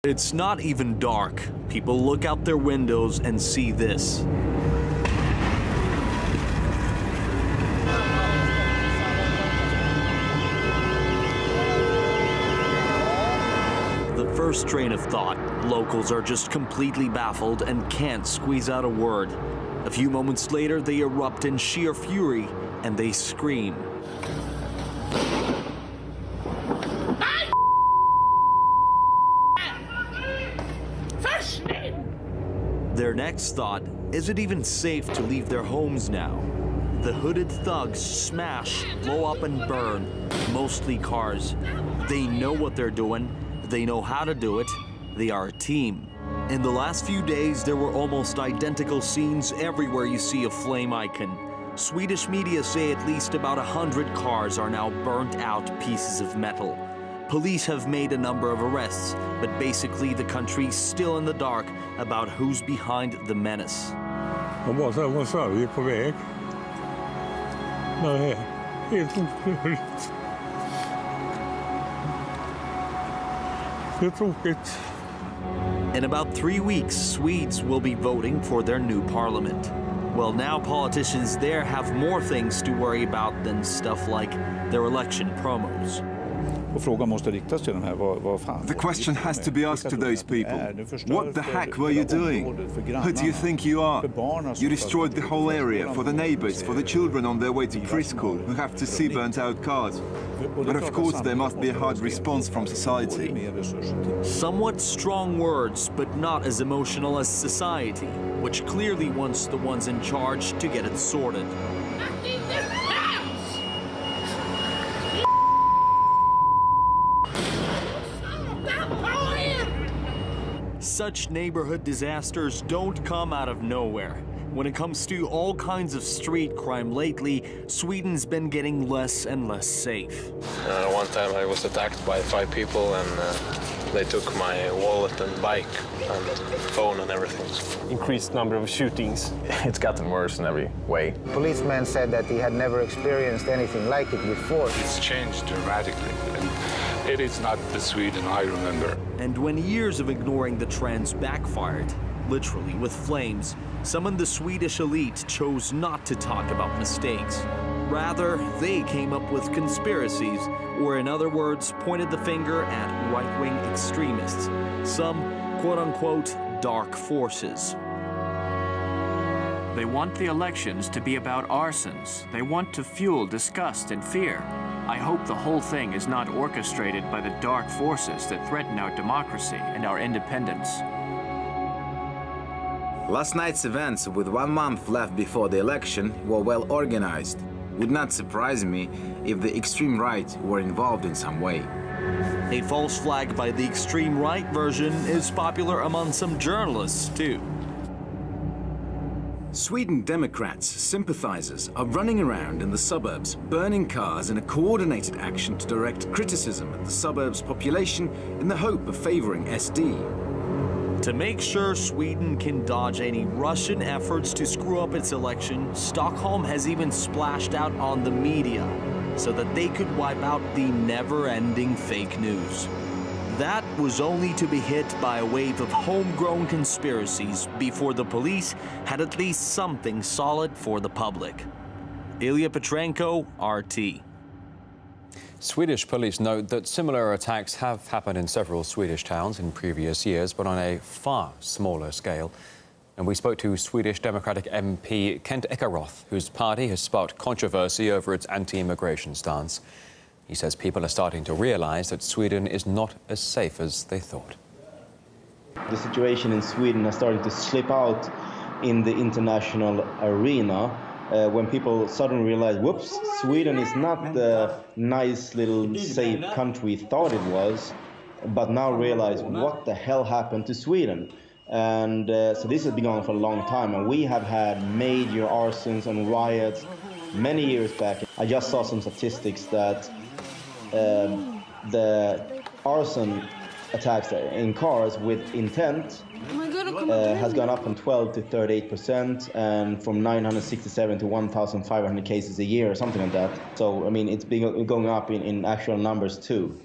It's not even dark. People look out their windows and see this. The first train of thought, locals are just completely baffled and can't squeeze out a word. A few moments later, they erupt in sheer fury and they scream. Their next thought, is it even safe to leave their homes now? The hooded thugs smash, blow up and burn, mostly cars. They know what they're doing, they know how to do it, they are a team. In the last few days, there were almost identical scenes everywhere you see a flame icon. Swedish media say at least about 100 cars are now burnt out pieces of metal. Police have made a number of arrests, but basically the country's still in the dark about who's behind the menace. Jag bara sa, vad sa vi är på väg? Nej, helt otroligt. Det är tråkigt. In about 3 weeks, Swedes will be voting for their new parliament. Well, now politicians there have more things to worry about than stuff like their election promos. The question has to be asked to those people. What the heck were you doing? Who do you think you are? You destroyed the whole area for the neighbors, for the children on their way to preschool who have to see burnt-out cars. But of course there must be a hard response from society. Somewhat strong words, but not as emotional as society, which clearly wants the ones in charge to get it sorted. Such neighborhood disasters don't come out of nowhere. When it comes to all kinds of street crime lately, Sweden's been getting less and less safe. One time I was attacked by 5 people and they took my wallet and bike and phone and everything. Increased number of shootings. It's gotten worse in every way. Policeman said that he had never experienced anything like it before. It's changed dramatically. It is not the Sweden I remember. And when years of ignoring the trends backfired, literally with flames, some in the Swedish elite chose not to talk about mistakes. Rather, they came up with conspiracies, or in other words, pointed the finger at right-wing extremists, some quote-unquote dark forces. They want the elections to be about arsons. They want to fuel disgust and fear. I hope the whole thing is not orchestrated by the dark forces that threaten our democracy and our independence. Last night's events, with 1 month left before the election, were well organized. Would not surprise me if the extreme right were involved in some way. A false flag by the extreme right version is popular among some journalists, too. Sweden Democrats, sympathizers, are running around in the suburbs, burning cars in a coordinated action to direct criticism at the suburbs' population in the hope of favoring SD. To make sure Sweden can dodge any Russian efforts to screw up its election, Stockholm has even splashed out on the media so that they could wipe out the never-ending fake news. That was only to be hit by a wave of homegrown conspiracies before the police had at least something solid for the public. Ilya Petrenko, RT. Swedish police note that similar attacks have happened in several Swedish towns in previous years, but on a far smaller scale. And we spoke to Swedish Democratic MP Kent Ekeroth, whose party has sparked controversy over its anti-immigration stance. He says people are starting to realize that Sweden is not as safe as they thought. The situation in Sweden is starting to slip out in the international arena when people suddenly realize, whoops, Sweden is not the nice little safe country we thought it was, but now realize what the hell happened to Sweden. And so this has been going on for a long time, and we have had major arsons and riots many years back. I just saw some statistics that the arson attacks in cars with intent has gone up from 12 to 38%, and from 967 to 1,500 cases a year, or something like that. So, I mean, it's been going up in actual numbers too.